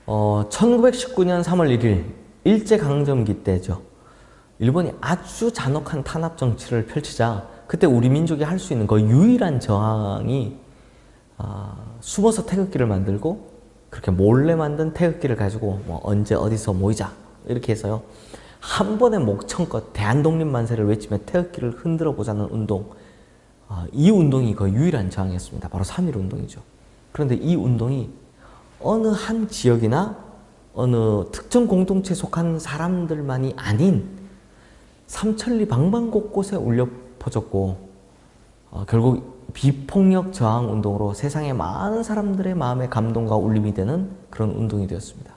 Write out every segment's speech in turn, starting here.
1919년 3월 1일 일제강점기 때죠. 일본이 아주 잔혹한 탄압 정치를 펼치자 그때 우리 민족이 할 수 있는 그 유일한 저항이 숨어서 태극기를 만들고 그렇게 몰래 만든 태극기를 가지고 뭐 언제 어디서 모이자 이렇게 해서요. 한 번에 목청껏 대한독립만세를 외치며 태극기를 흔들어 보자는 운동, 이 운동이 그 유일한 저항이었습니다. 바로 3.1 운동이죠. 그런데 이 운동이 어느 한 지역이나 어느 특정 공동체에 속한 사람들만이 아닌 삼천리 방방 곳곳에 울려 퍼졌고 결국 비폭력 저항 운동으로 세상의 많은 사람들의 마음에 감동과 울림이 되는 그런 운동이 되었습니다.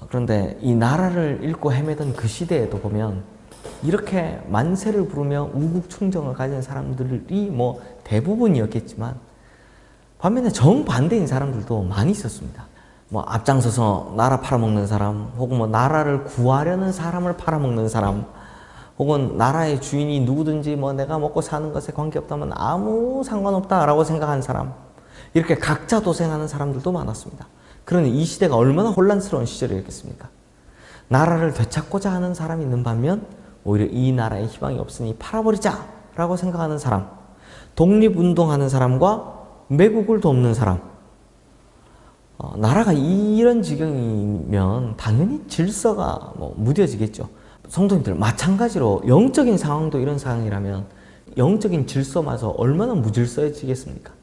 그런데 이 나라를 잃고 헤매던 그 시대에도 보면 이렇게 만세를 부르며 우국충정을 가진 사람들이 뭐 대부분이었겠지만 반면에 정반대인 사람들도 많이 있었습니다. 뭐 앞장서서 나라 팔아먹는 사람, 혹은 뭐 나라를 구하려는 사람을 팔아먹는 사람, 혹은 나라의 주인이 누구든지 뭐 내가 먹고 사는 것에 관계없다면 아무 상관없다라고 생각하는 사람, 이렇게 각자 도생하는 사람들도 많았습니다. 그러니 이 시대가 얼마나 혼란스러운 시절이었겠습니까? 나라를 되찾고자 하는 사람이 있는 반면 오히려 이 나라에 희망이 없으니 팔아버리자 라고 생각하는 사람, 독립운동하는 사람과 매국을 돕는 사람, 나라가 이런 지경이면 당연히 질서가 무뎌지겠죠. 성도님들, 마찬가지로 영적인 상황도 이런 상황이라면 영적인 질서마저 얼마나 무질서해지겠습니까?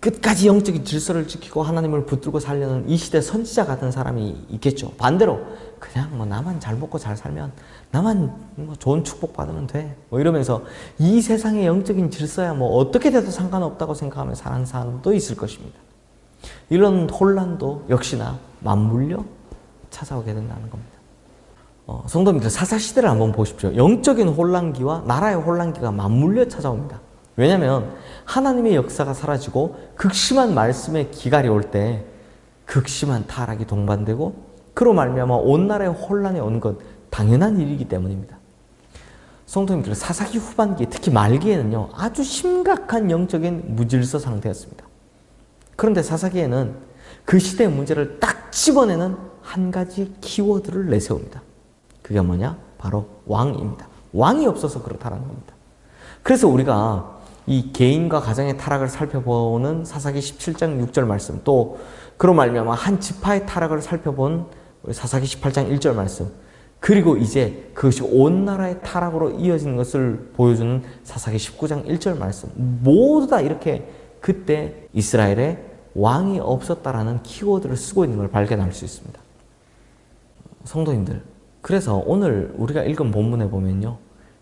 끝까지 영적인 질서를 지키고 하나님을 붙들고 살려는 이 시대 선지자 같은 사람이 있겠죠. 반대로 그냥 나만 잘 먹고 잘 살면, 나만 좋은 축복 받으면 돼, 이러면서 이 세상의 영적인 질서야 어떻게 돼도 상관없다고 생각하며 사는 사람도 있을 것입니다. 이런 혼란도 역시나 맞물려 찾아오게 된다는 겁니다. 성도님들, 사사시대를 한번 보십시오. 영적인 혼란기와 나라의 혼란기가 맞물려 찾아옵니다. 왜냐하면 하나님의 역사가 사라지고 극심한 말씀의 기갈이 올 때 극심한 타락이 동반되고 그로 말미암아 온 나라의 혼란이 오는 건 당연한 일이기 때문입니다. 성도님들, 사사기 후반기, 특히 말기에는요, 아주 심각한 영적인 무질서 상태였습니다. 그런데 사사기에는 그 시대의 문제를 딱 집어내는 한 가지 키워드를 내세웁니다. 그게 뭐냐? 바로 왕입니다. 왕이 없어서 그렇다는 겁니다. 그래서 우리가 이 개인과 가정의 타락을 살펴보는 사사기 17장 6절 말씀, 또 그로 말미암아 한 지파의 타락을 살펴본 사사기 18장 1절 말씀, 그리고 이제 그것이 온 나라의 타락으로 이어지는 것을 보여주는 사사기 19장 1절 말씀, 모두 다 이렇게 그때 이스라엘에 왕이 없었다라는 키워드를 쓰고 있는 걸 발견할 수 있습니다. 성도님들, 그래서 오늘 우리가 읽은 본문에 보면요,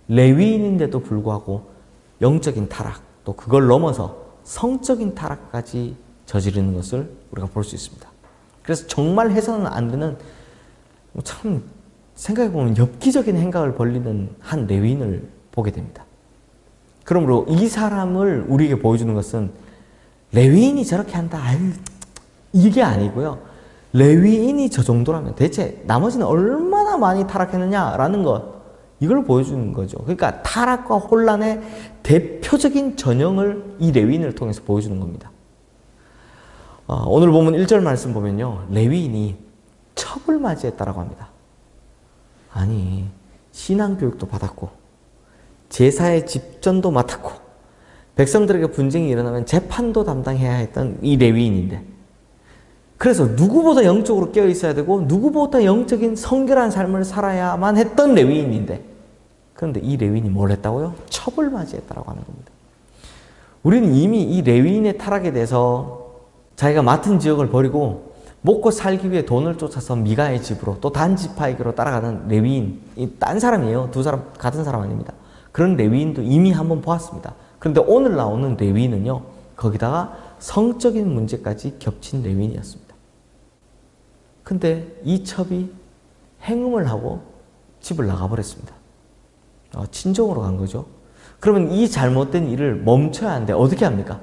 레위인인데도 불구하고 영적인 타락, 또 그걸 넘어서 성적인 타락까지 저지르는 것을 우리가 볼 수 있습니다. 그래서 정말 해서는 안 되는, 참 생각해보면 엽기적인 행각을 벌리는 한 레위인을 보게 됩니다. 그러므로 이 사람을 우리에게 보여주는 것은 레위인이 저렇게 한다, 이게 아니고요. 레위인이 저 정도라면 대체 나머지는 얼마나 많이 타락했느냐라는 것, 이걸 보여주는 거죠. 그러니까 타락과 혼란의 대표적인 전형을 이 레위인을 통해서 보여주는 겁니다. 오늘 보면 1절 말씀 보면요, 레위인이 첩을 맞이했다라고 합니다. 아니, 신앙교육도 받았고 제사의 집전도 맡았고 백성들에게 분쟁이 일어나면 재판도 담당해야 했던 이 레위인인데, 그래서 누구보다 영적으로 깨어 있어야 되고 누구보다 영적인 성결한 삶을 살아야만 했던 레위인인데, 그런데 이 레위인이 뭘 했다고요? 첩을 맞이했다라고 하는 겁니다. 우리는 이미 이 레위인의 타락에 대해서 자기가 맡은 지역을 버리고 먹고 살기 위해 돈을 쫓아서 미가의 집으로, 또 단 지파에게로 따라가는 레위인, 딴 사람이에요. 두 사람 같은 사람 아닙니다. 그런 레위인도 이미 한번 보았습니다. 그런데 오늘 나오는 레위인은요, 거기다가 성적인 문제까지 겹친 레위인이었습니다. 근데 이 첩이 행음을 하고 집을 나가버렸습니다. 친정으로 간 거죠. 그러면 이 잘못된 일을 멈춰야 하는데 어떻게 합니까?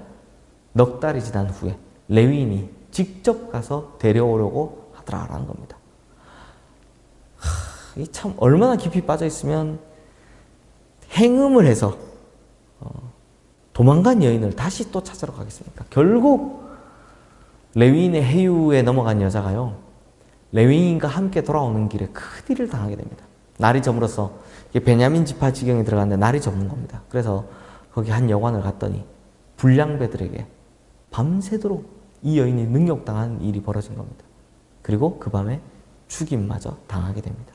넉 달이 지난 후에 레위인이 직접 가서 데려오려고 하더라라는 겁니다. 이 참 얼마나 깊이 빠져 있으면 행음을 해서 도망간 여인을 다시 또 찾으러 가겠습니까? 결국 레위인의 해유에 넘어간 여자가요, 레위인과 함께 돌아오는 길에 큰 일을 당하게 됩니다. 날이 저물어서 베냐민 지파 지경에 들어갔는데 날이 저문 겁니다. 그래서 거기 한 여관을 갔더니 불량배들에게 밤새도록 이 여인이 능욕당한 일이 벌어진 겁니다. 그리고 그 밤에 죽임마저 당하게 됩니다.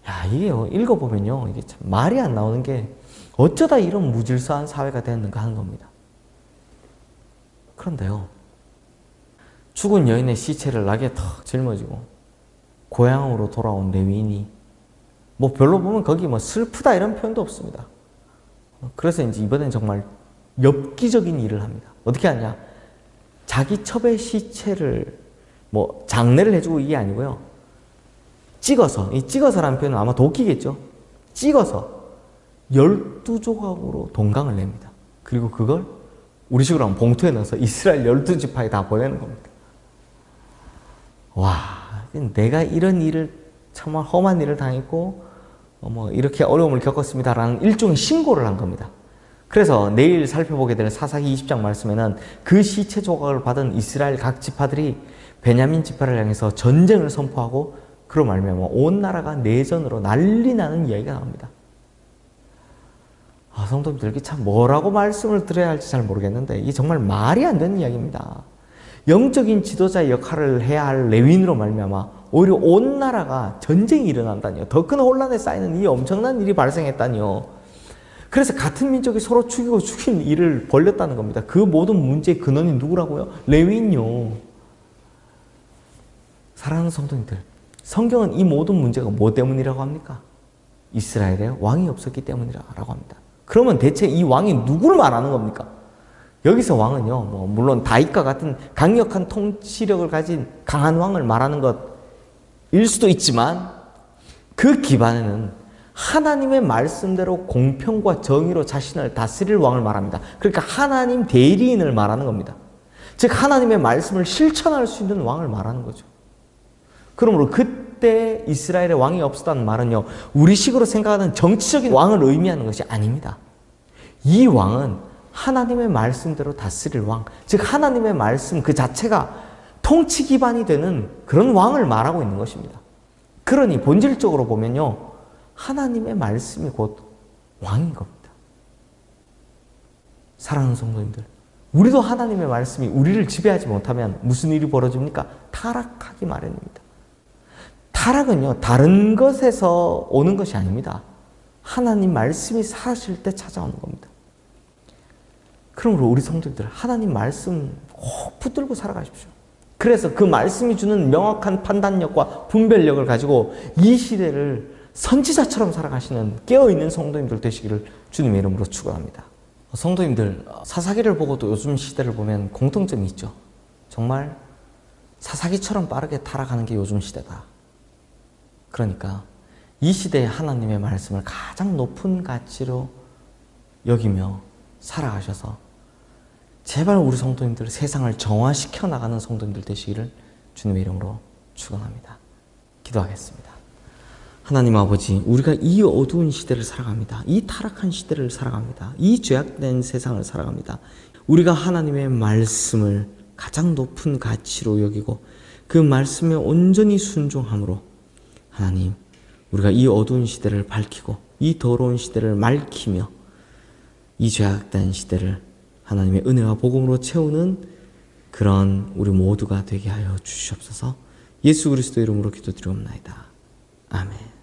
야, 이게요, 읽어보면요, 이게 참 말이 안 나오는 게 어쩌다 이런 무질서한 사회가 되었는가 하는 겁니다. 그런데요, 죽은 여인의 시체를 낙에 턱 짊어지고 고향으로 돌아온 레위인이 뭐 별로 보면 거기 뭐 슬프다 이런 표현도 없습니다. 그래서 이제 이번엔 정말 엽기적인 일을 합니다. 어떻게 하냐? 자기 첩의 시체를 뭐 장례를 해주고 이게 아니고요, 찍어서, 이 찍어서라는 표현은 아마 도끼겠죠. 찍어서 12조각으로 동강을 냅니다. 그리고 그걸 우리식으로 하면 봉투에 넣어서 이스라엘 12지파에 다 보내는 겁니다. 와, 내가 이런 일을, 정말 험한 일을 당했고 뭐 이렇게 어려움을 겪었습니다라는 일종의 신고를 한 겁니다. 그래서 내일 살펴보게 될 사사기 20장 말씀에는 그 시체 조각을 받은 이스라엘 각 지파들이 베냐민 지파를 향해서 전쟁을 선포하고 그로 말미암아 온 나라가 내전으로 난리 나는 이야기가 나옵니다. 성도님들, 이게 참 뭐라고 말씀을 드려야 할지 잘 모르겠는데 이게 정말 말이 안 되는 이야기입니다. 영적인 지도자의 역할을 해야 할 레위인으로 말미암아 오히려 온 나라가 전쟁이 일어난다니요. 더 큰 혼란에 쌓이는 이 엄청난 일이 발생했다니요. 그래서 같은 민족이 서로 죽이고 죽인 일을 벌였다는 겁니다. 그 모든 문제의 근원이 누구라고요? 레위인요. 사랑하는 성도님들, 성경은 이 모든 문제가 뭐 때문이라고 합니까? 이스라엘에 왕이 없었기 때문이라고 합니다. 그러면 대체 이 왕이 누구를 말하는 겁니까? 여기서 왕은요, 뭐 물론 다윗과 같은 강력한 통치력을 가진 강한 왕을 말하는 것일 수도 있지만 그 기반에는 하나님의 말씀대로 공평과 정의로 자신을 다스릴 왕을 말합니다. 그러니까 하나님 대리인을 말하는 겁니다. 즉 하나님의 말씀을 실천할 수 있는 왕을 말하는 거죠. 그러므로 그때 이스라엘의 왕이 없었다는 말은요, 우리식으로 생각하는 정치적인 왕을 의미하는 것이 아닙니다. 이 왕은 하나님의 말씀대로 다스릴 왕, 즉 하나님의 말씀 그 자체가 통치 기반이 되는 그런 왕을 말하고 있는 것입니다. 그러니 본질적으로 보면요, 하나님의 말씀이 곧 왕인 겁니다. 사랑하는 성도님들, 우리도 하나님의 말씀이 우리를 지배하지 못하면 무슨 일이 벌어집니까? 타락하기 마련입니다. 타락은요, 다른 것에서 오는 것이 아닙니다. 하나님 말씀이 사라질 때 찾아오는 겁니다. 그러므로 우리 성도님들, 하나님 말씀 꼭 붙들고 살아가십시오. 그래서 그 말씀이 주는 명확한 판단력과 분별력을 가지고 이 시대를 선지자처럼 살아가시는 깨어있는 성도님들 되시기를 주님의 이름으로 축원합니다. 성도님들, 사사기를 보고도 요즘 시대를 보면 공통점이 있죠. 정말 사사기처럼 빠르게 타락하는 게 요즘 시대다. 그러니까 이 시대에 하나님의 말씀을 가장 높은 가치로 여기며 살아가셔서 제발 우리 성도님들 세상을 정화시켜 나가는 성도님들 되시기를 주님의 이름으로 축원합니다. 기도하겠습니다. 하나님 아버지, 우리가 이 어두운 시대를 살아갑니다. 이 타락한 시대를 살아갑니다. 이 죄악된 세상을 살아갑니다. 우리가 하나님의 말씀을 가장 높은 가치로 여기고 그 말씀에 온전히 순종함으로 하나님, 우리가 이 어두운 시대를 밝히고 이 더러운 시대를 맑히며 이 죄악된 시대를 하나님의 은혜와 복음으로 채우는 그런 우리 모두가 되게 하여 주시옵소서. 예수 그리스도 이름으로 기도드리옵나이다. 아멘.